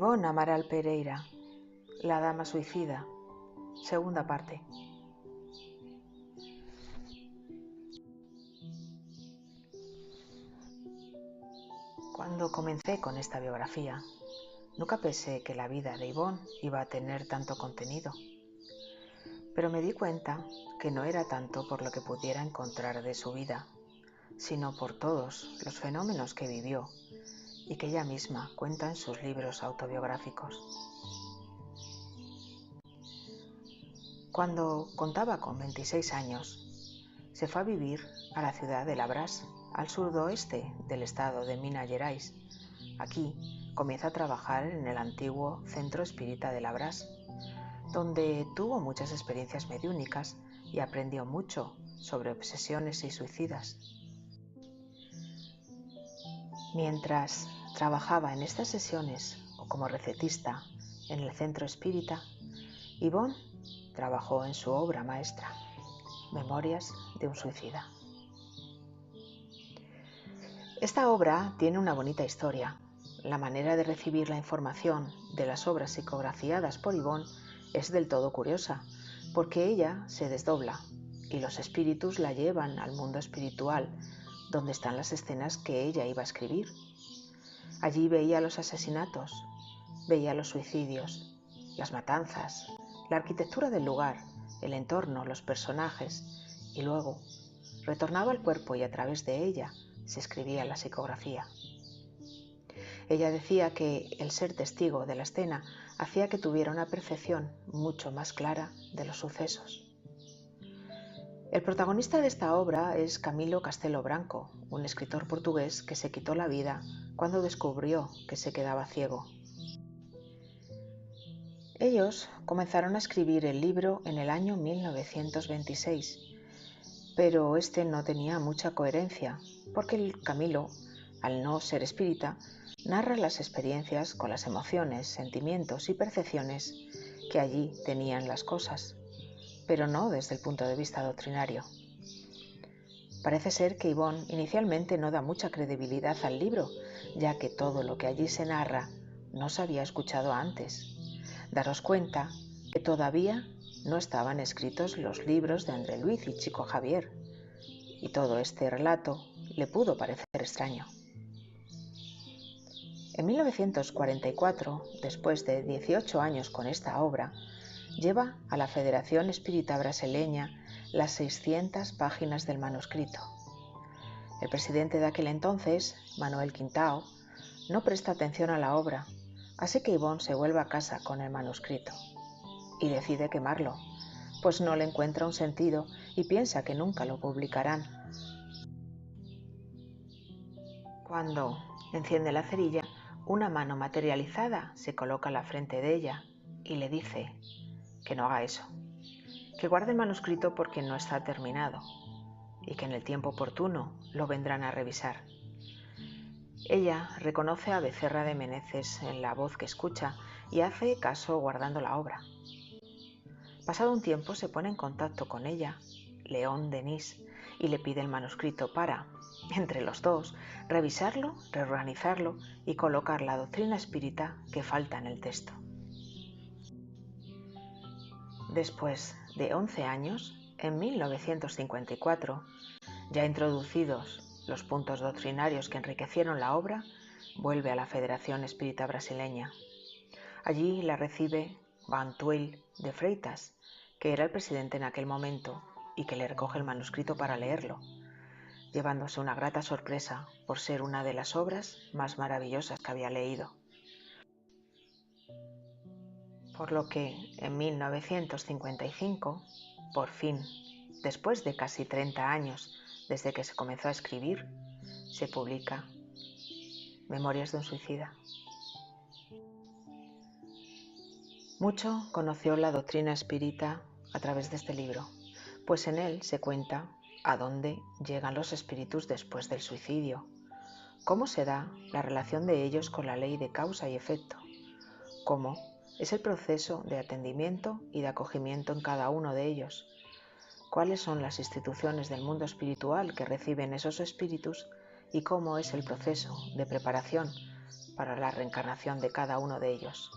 Ivonne Amaral Pereira, La dama suicida, segunda parte. Cuando comencé con esta biografía, nunca pensé que la vida de Ivonne iba a tener tanto contenido, pero me di cuenta que no era tanto por lo que pudiera encontrar de su vida, sino por todos los fenómenos que vivió y que ella misma cuenta en sus libros autobiográficos. Cuando contaba con 26 años, se fue a vivir a la ciudad de Labras, al sudoeste del estado de Minas Gerais. Aquí comienza a trabajar en el antiguo Centro Espírita de Labras, donde tuvo muchas experiencias mediúnicas y aprendió mucho sobre obsesiones y suicidas. Mientras trabajaba en estas sesiones o como recetista en el Centro Espírita, Ivonne trabajó en su obra maestra, Memorias de un suicida. Esta obra tiene una bonita historia. La manera de recibir la información de las obras psicografiadas por Ivonne es del todo curiosa, porque ella se desdobla y los espíritus la llevan al mundo espiritual, donde están las escenas que ella iba a escribir. Allí veía los asesinatos, veía los suicidios, las matanzas, la arquitectura del lugar, el entorno, los personajes, y luego retornaba al cuerpo y a través de ella se escribía la psicografía. Ella decía que el ser testigo de la escena hacía que tuviera una percepción mucho más clara de los sucesos. El protagonista de esta obra es Camilo Castelo Branco, un escritor portugués que se quitó la vida cuando descubrió que se quedaba ciego. Ellos comenzaron a escribir el libro en el año 1926, pero este no tenía mucha coherencia, porque el Camilo, al no ser espírita, narra las experiencias con las emociones, sentimientos y percepciones que allí tenían las cosas, pero no desde el punto de vista doctrinario. Parece ser que Ivonne inicialmente no da mucha credibilidad al libro, ya que todo lo que allí se narra no se había escuchado antes. Daros cuenta que todavía no estaban escritos los libros de André Luiz y Chico Xavier, y todo este relato le pudo parecer extraño. En 1944, después de 18 años con esta obra, lleva a la Federación Espírita Brasileña las 600 páginas del manuscrito. El presidente de aquel entonces, Manuel Quintao, no presta atención a la obra, así que Ivonne se vuelve a casa con el manuscrito y decide quemarlo, pues no le encuentra un sentido y piensa que nunca lo publicarán. Cuando enciende la cerilla, una mano materializada se coloca a la frente de ella y le dice que no haga eso, que guarde el manuscrito porque no está terminado y que en el tiempo oportuno lo vendrán a revisar. Ella reconoce a Becerra de Meneses en la voz que escucha y hace caso guardando la obra. Pasado un tiempo se pone en contacto con ella, León Denis, y le pide el manuscrito para, entre los dos, revisarlo, reorganizarlo y colocar la doctrina espírita que falta en el texto. Después de 11 años, en 1954, ya introducidos los puntos doctrinarios que enriquecieron la obra, vuelve a la Federación Espírita Brasileña. Allí la recibe Bantuel de Freitas, que era el presidente en aquel momento y que le recoge el manuscrito para leerlo, llevándose una grata sorpresa por ser una de las obras más maravillosas que había leído. Por lo que en 1955, por fin, después de casi 30 años desde que se comenzó a escribir, se publica Memorias de un suicida. Mucho conoció la doctrina espírita a través de este libro, pues en él se cuenta a dónde llegan los espíritus después del suicidio, cómo se da la relación de ellos con la ley de causa y efecto, cómo es el proceso de atendimiento y de acogimiento en cada uno de ellos, cuáles son las instituciones del mundo espiritual que reciben esos espíritus y cómo es el proceso de preparación para la reencarnación de cada uno de ellos.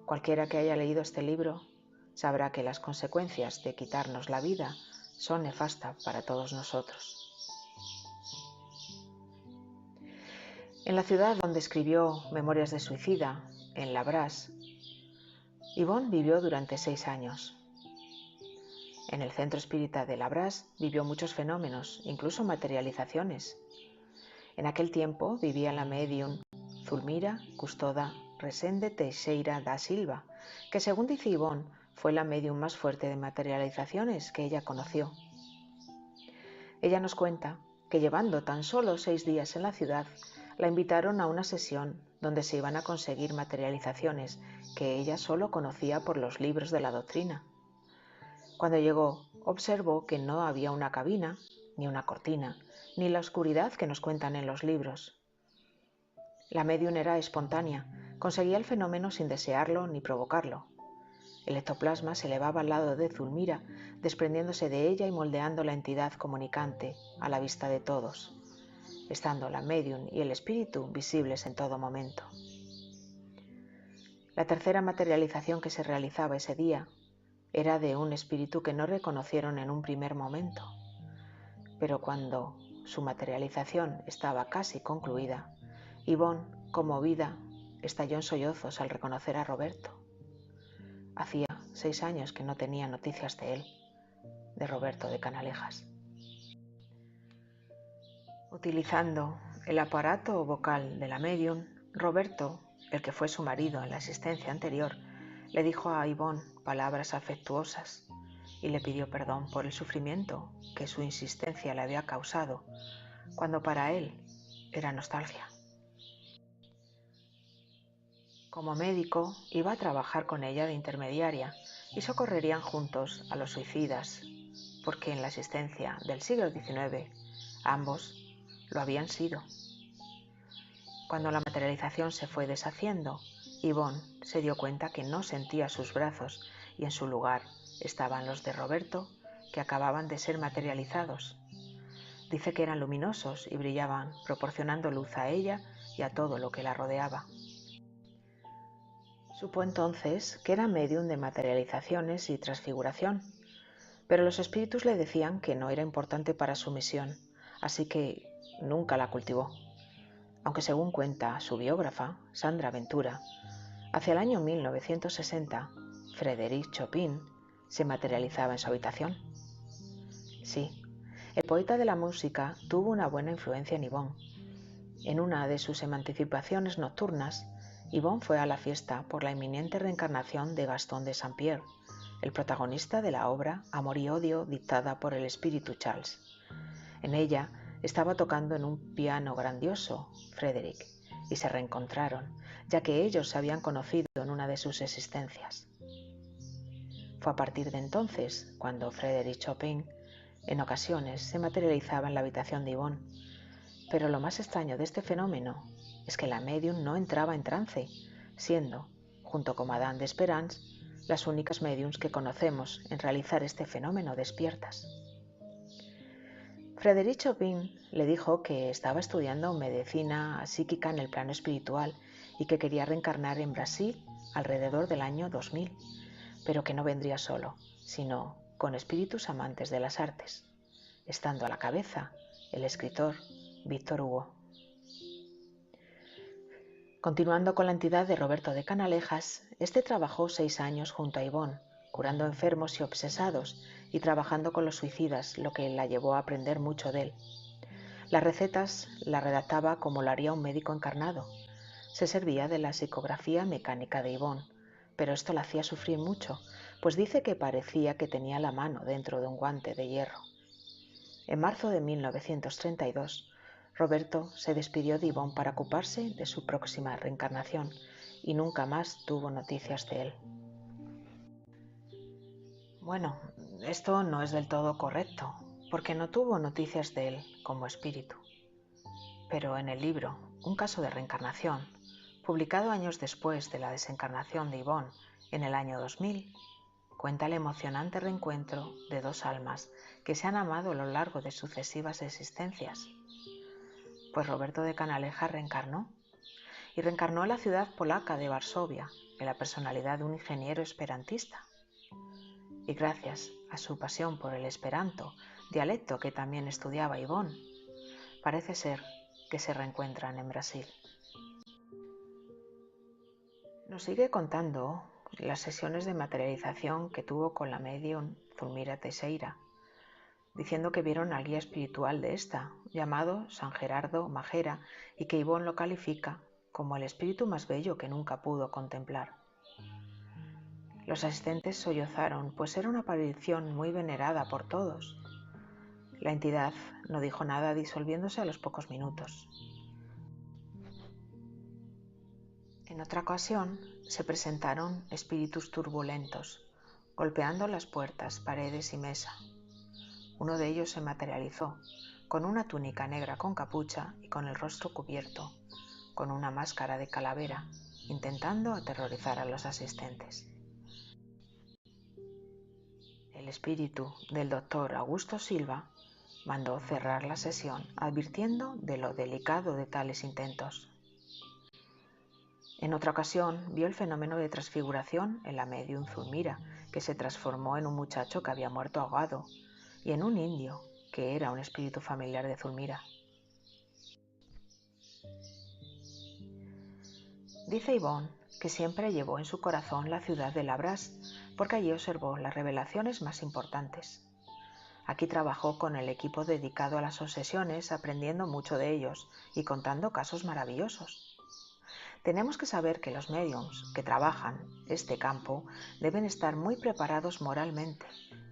Cualquiera que haya leído este libro sabrá que las consecuencias de quitarnos la vida son nefastas para todos nosotros. En la ciudad donde escribió Memorias de suicida, en Labras, Yvonne vivió durante 6 años. En el centro espírita de Labras vivió muchos fenómenos, incluso materializaciones. En aquel tiempo vivía la médium Zulmira Custoda Resende Teixeira da Silva, que según dice Yvonne, fue la médium más fuerte de materializaciones que ella conoció. Ella nos cuenta que llevando tan solo 6 días en la ciudad, la invitaron a una sesión donde se iban a conseguir materializaciones que ella solo conocía por los libros de la doctrina. Cuando llegó, observó que no había una cabina, ni una cortina, ni la oscuridad que nos cuentan en los libros. La médium era espontánea, conseguía el fenómeno sin desearlo ni provocarlo. El ectoplasma se elevaba al lado de Zulmira, desprendiéndose de ella y moldeando la entidad comunicante a la vista de todos, estando la médium y el espíritu visibles en todo momento. La tercera materialización que se realizaba ese día era de un espíritu que no reconocieron en un primer momento, pero cuando su materialización estaba casi concluida, Yvonne, conmovida, estalló en sollozos al reconocer a Roberto. Hacía 6 años que no tenía noticias de él, de Roberto de Canalejas. Utilizando el aparato vocal de la médium, Roberto, el que fue su marido en la existencia anterior, le dijo a Yvonne palabras afectuosas y le pidió perdón por el sufrimiento que su insistencia le había causado, cuando para él era nostalgia. Como médico, iba a trabajar con ella de intermediaria y socorrerían juntos a los suicidas, porque en la existencia del siglo XIX ambos lo habían sido. Cuando la materialización se fue deshaciendo, Yvonne se dio cuenta que no sentía sus brazos y en su lugar estaban los de Roberto, que acababan de ser materializados. Dice que eran luminosos y brillaban, proporcionando luz a ella y a todo lo que la rodeaba. Supo entonces que era medium de materializaciones y transfiguración, pero los espíritus le decían que no era importante para su misión, así que nunca la cultivó. Aunque según cuenta su biógrafa, Sandra Ventura, hacia el año 1960, Frédéric Chopin se materializaba en su habitación. Sí, el poeta de la música tuvo una buena influencia en Yvonne. En una de sus emancipaciones nocturnas, Yvonne fue a la fiesta por la inminente reencarnación de Gastón de Saint-Pierre, el protagonista de la obra Amor y Odio dictada por el espíritu Charles. En ella estaba tocando en un piano grandioso Frédéric y se reencontraron, ya que ellos se habían conocido en una de sus existencias. Fue a partir de entonces cuando Frédéric Chopin en ocasiones se materializaba en la habitación de Yvonne. Pero lo más extraño de este fenómeno es que la médium no entraba en trance, siendo, junto con Madame d'Esperance, las únicas médiums que conocemos en realizar este fenómeno despiertas. Frédéric Chopin le dijo que estaba estudiando medicina psíquica en el plano espiritual y que quería reencarnar en Brasil alrededor del año 2000, pero que no vendría solo, sino con espíritus amantes de las artes, estando a la cabeza el escritor Víctor Hugo. Continuando con la entidad de Roberto de Canalejas, este trabajó 6 años junto a Yvonne, curando enfermos y obsesados y trabajando con los suicidas, lo que la llevó a aprender mucho de él. Las recetas las redactaba como lo haría un médico encarnado. Se servía de la psicografía mecánica de Yvonne, pero esto la hacía sufrir mucho, pues dice que parecía que tenía la mano dentro de un guante de hierro. En marzo de 1932, Roberto se despidió de Yvonne para ocuparse de su próxima reencarnación y nunca más tuvo noticias de él. Bueno, esto no es del todo correcto, porque no tuvo noticias de él como espíritu. Pero en el libro Un caso de reencarnación, publicado años después de la desencarnación de Yvonne en el año 2000, cuenta el emocionante reencuentro de 2 almas que se han amado a lo largo de sucesivas existencias. Pues Roberto de Canalejas reencarnó y reencarnó en la ciudad polaca de Varsovia, en la personalidad de un ingeniero esperantista. Y gracias a su pasión por el esperanto, dialecto que también estudiaba Yvonne, parece ser que se reencuentran en Brasil. Nos sigue contando las sesiones de materialización que tuvo con la medium Zulmira Teixeira, diciendo que vieron al guía espiritual de esta, llamado San Gerardo Majera, y que Yvonne lo califica como el espíritu más bello que nunca pudo contemplar. Los asistentes sollozaron, pues era una aparición muy venerada por todos. La entidad no dijo nada, disolviéndose a los pocos minutos. En otra ocasión se presentaron espíritus turbulentos, golpeando las puertas, paredes y mesa. Uno de ellos se materializó, con una túnica negra con capucha y con el rostro cubierto, con una máscara de calavera, intentando aterrorizar a los asistentes. El espíritu del doctor Augusto Silva mandó cerrar la sesión, advirtiendo de lo delicado de tales intentos. En otra ocasión vio el fenómeno de transfiguración en la medium Zulmira, que se transformó en un muchacho que había muerto ahogado, y en un indio, que era un espíritu familiar de Zulmira. Dice Yvonne que siempre llevó en su corazón la ciudad de Labras, porque allí observó las revelaciones más importantes. Aquí trabajó con el equipo dedicado a las obsesiones, aprendiendo mucho de ellos y contando casos maravillosos. Tenemos que saber que los médiums que trabajan este campo deben estar muy preparados moralmente,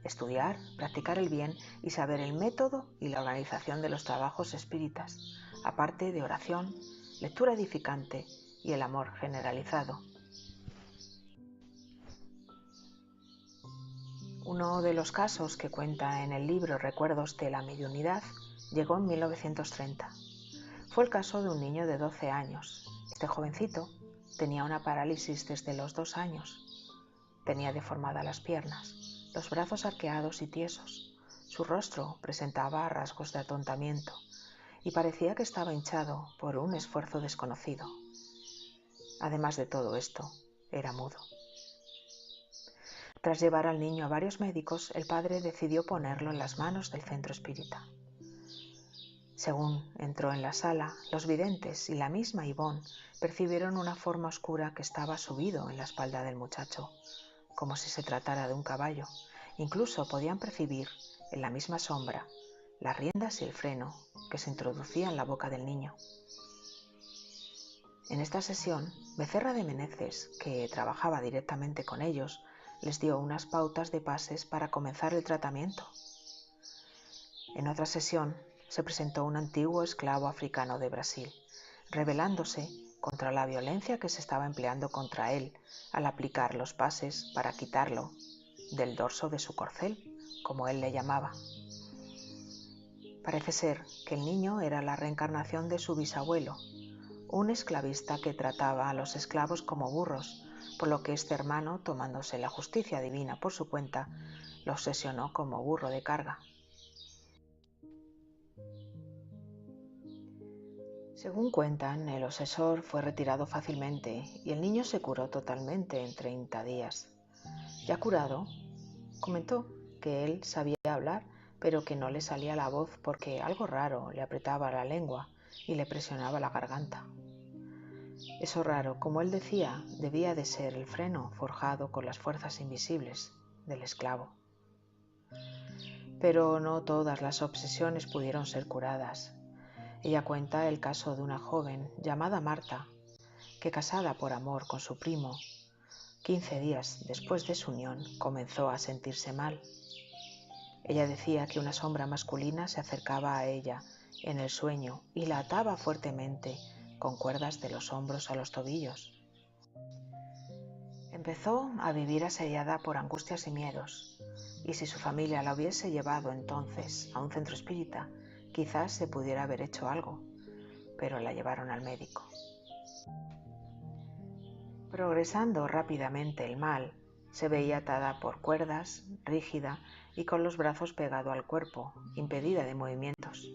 estudiar, practicar el bien y saber el método y la organización de los trabajos espíritas, aparte de oración, lectura edificante y el amor generalizado. Uno de los casos que cuenta en el libro Recuerdos de la Mediunidad llegó en 1930. Fue el caso de un niño de 12 años. Este jovencito tenía una parálisis desde los 2 años. Tenía deformadas las piernas, los brazos arqueados y tiesos. Su rostro presentaba rasgos de atontamiento y parecía que estaba hinchado por un esfuerzo desconocido. Además de todo esto, era mudo. Tras llevar al niño a varios médicos, el padre decidió ponerlo en las manos del centro espírita. Según entró en la sala, los videntes y la misma Yvonne percibieron una forma oscura que estaba subido en la espalda del muchacho, como si se tratara de un caballo. Incluso podían percibir en la misma sombra las riendas y el freno que se introducía en la boca del niño. En esta sesión, Becerra de Meneses, que trabajaba directamente con ellos, les dio unas pautas de pases para comenzar el tratamiento. En otra sesión se presentó un antiguo esclavo africano de Brasil, rebelándose contra la violencia que se estaba empleando contra él al aplicar los pases para quitarlo del dorso de su corcel, como él le llamaba. Parece ser que el niño era la reencarnación de su bisabuelo, un esclavista que trataba a los esclavos como burros, por lo que este hermano, tomándose la justicia divina por su cuenta, lo obsesionó como burro de carga. Según cuentan, el obsesor fue retirado fácilmente y el niño se curó totalmente en 30 días. Ya curado, comentó que él sabía hablar, pero que no le salía la voz porque algo raro le apretaba la lengua y le presionaba la garganta. Eso raro, como él decía, debía de ser el freno forjado con las fuerzas invisibles del esclavo. Pero no todas las obsesiones pudieron ser curadas. Ella cuenta el caso de una joven llamada Marta, que casada por amor con su primo, 15 días después de su unión comenzó a sentirse mal. Ella decía que una sombra masculina se acercaba a ella en el sueño y la ataba fuertemente con cuerdas de los hombros a los tobillos. Empezó a vivir asediada por angustias y miedos, y si su familia la hubiese llevado entonces a un centro espírita, quizás se pudiera haber hecho algo, pero la llevaron al médico. Progresando rápidamente el mal, se veía atada por cuerdas, rígida y con los brazos pegados al cuerpo, impedida de movimientos.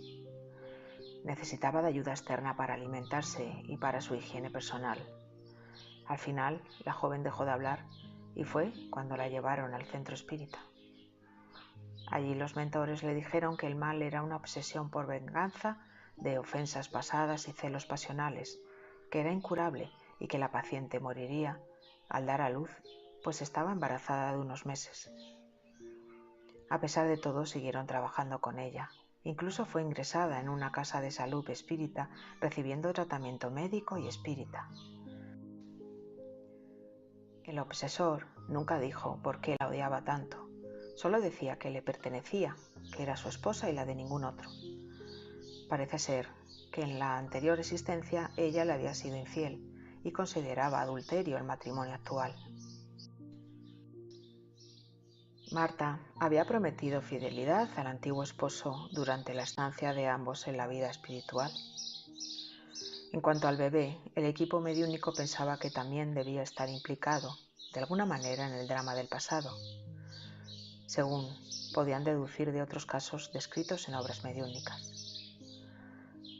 Necesitaba de ayuda externa para alimentarse y para su higiene personal. Al final, la joven dejó de hablar y fue cuando la llevaron al centro espírita. Allí los mentores le dijeron que el mal era una obsesión por venganza de ofensas pasadas y celos pasionales, que era incurable y que la paciente moriría al dar a luz, pues estaba embarazada de unos meses. A pesar de todo, siguieron trabajando con ella. Incluso fue ingresada en una casa de salud espírita, recibiendo tratamiento médico y espírita. El obsesor nunca dijo por qué la odiaba tanto. Solo decía que le pertenecía, que era su esposa y la de ningún otro. Parece ser que en la anterior existencia ella le había sido infiel y consideraba adulterio el matrimonio actual. Marta había prometido fidelidad al antiguo esposo durante la estancia de ambos en la vida espiritual. En cuanto al bebé, el equipo mediúnico pensaba que también debía estar implicado, de alguna manera, en el drama del pasado, según podían deducir de otros casos descritos en obras mediúnicas.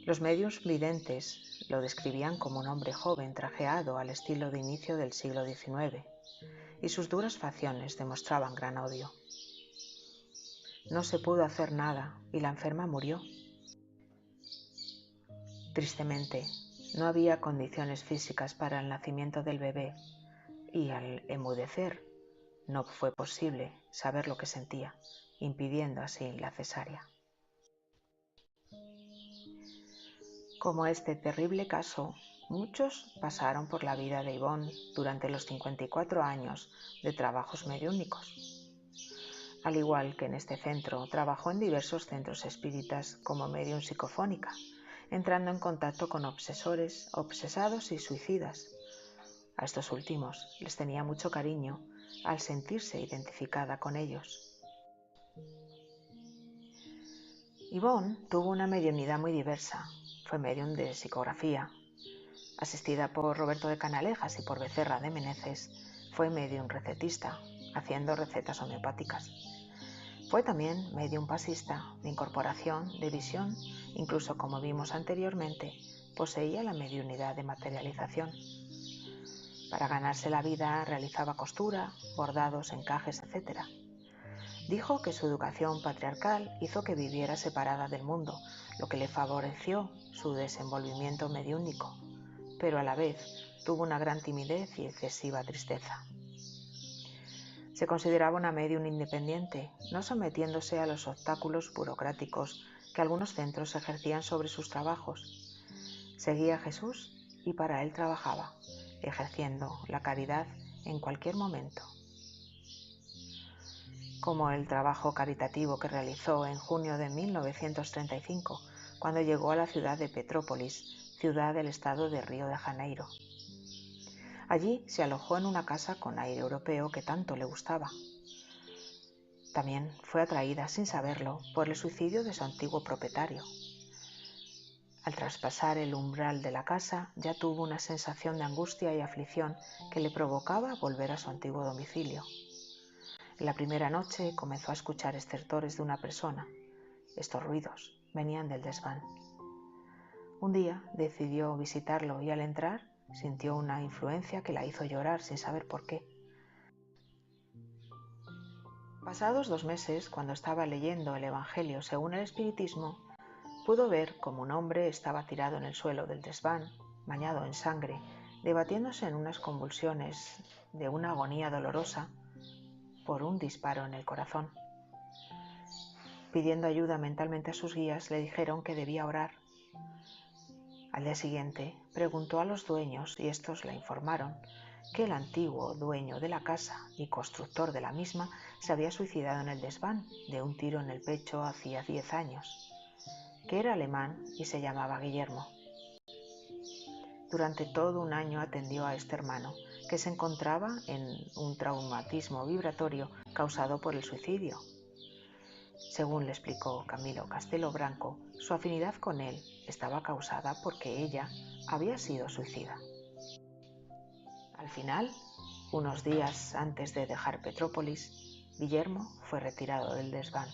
Los médiums videntes lo describían como un hombre joven trajeado al estilo de inicio del siglo XIX, y sus duras facciones demostraban gran odio. No se pudo hacer nada y la enferma murió. Tristemente, no había condiciones físicas para el nacimiento del bebé y al enmudecer no fue posible saber lo que sentía, impidiendo así la cesárea. Como este terrible caso, muchos pasaron por la vida de Yvonne durante los 54 años de trabajos mediúnicos. Al igual que en este centro, trabajó en diversos centros espíritas como medium psicofónica, entrando en contacto con obsesores, obsesados y suicidas. A estos últimos les tenía mucho cariño al sentirse identificada con ellos. Yvonne tuvo una mediunidad muy diversa. Fue medium de psicografía. Asistida por Roberto de Canalejas y por Becerra de Meneses, fue medium recetista, haciendo recetas homeopáticas. Fue también medium pasista, de incorporación, de visión, incluso como vimos anteriormente, poseía la mediunidad de materialización. Para ganarse la vida realizaba costura, bordados, encajes, etc. Dijo que su educación patriarcal hizo que viviera separada del mundo, lo que le favoreció su desenvolvimiento mediúnico, pero a la vez tuvo una gran timidez y excesiva tristeza. Se consideraba una medium independiente, no sometiéndose a los obstáculos burocráticos que algunos centros ejercían sobre sus trabajos. Seguía a Jesús y para él trabajaba, ejerciendo la caridad en cualquier momento. Como el trabajo caritativo que realizó en junio de 1935, cuando llegó a la ciudad de Petrópolis, ciudad del estado de Río de Janeiro. Allí se alojó en una casa con aire europeo que tanto le gustaba. También fue atraída, sin saberlo, por el suicidio de su antiguo propietario. Al traspasar el umbral de la casa, ya tuvo una sensación de angustia y aflicción que le provocaba volver a su antiguo domicilio. En la primera noche comenzó a escuchar estertores de una persona. Estos ruidos venían del desván. Un día decidió visitarlo y al entrar sintió una influencia que la hizo llorar sin saber por qué. Pasados 2 meses, cuando estaba leyendo el Evangelio según el Espiritismo, pudo ver cómo un hombre estaba tirado en el suelo del desván, bañado en sangre, debatiéndose en unas convulsiones de una agonía dolorosa por un disparo en el corazón. Pidiendo ayuda mentalmente a sus guías, le dijeron que debía orar. Al día siguiente, preguntó a los dueños y estos le informaron que el antiguo dueño de la casa y constructor de la misma se había suicidado en el desván de un tiro en el pecho hacía 10 años, que era alemán y se llamaba Guillermo. Durante todo un año atendió a este hermano, que se encontraba en un traumatismo vibratorio causado por el suicidio. Según le explicó Camilo Castelo Branco, su afinidad con él estaba causada porque ella había sido suicida. Al final, unos días antes de dejar Petrópolis, Guillermo fue retirado del desván.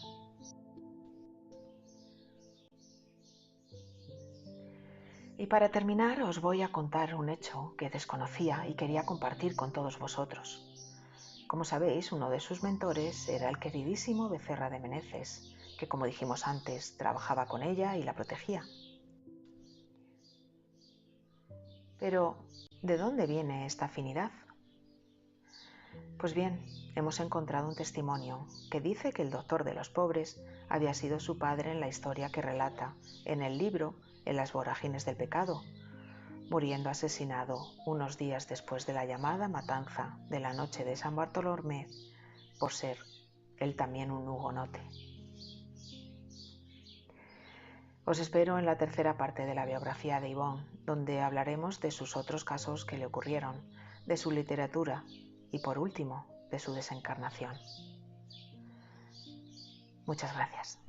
Y para terminar os voy a contar un hecho que desconocía y quería compartir con todos vosotros. Como sabéis, uno de sus mentores era el queridísimo Becerra de Meneses, que como dijimos antes, trabajaba con ella y la protegía. Pero, ¿de dónde viene esta afinidad? Pues bien, hemos encontrado un testimonio que dice que el doctor de los pobres había sido su padre en la historia que relata en el libro En las vorágines del pecado, muriendo asesinado unos días después de la llamada matanza de la noche de San Bartolomé por ser él también un hugonote. Os espero en la tercera parte de la biografía de Yvonne, donde hablaremos de sus otros casos que le ocurrieron, de su literatura y, por último, de su desencarnación. Muchas gracias.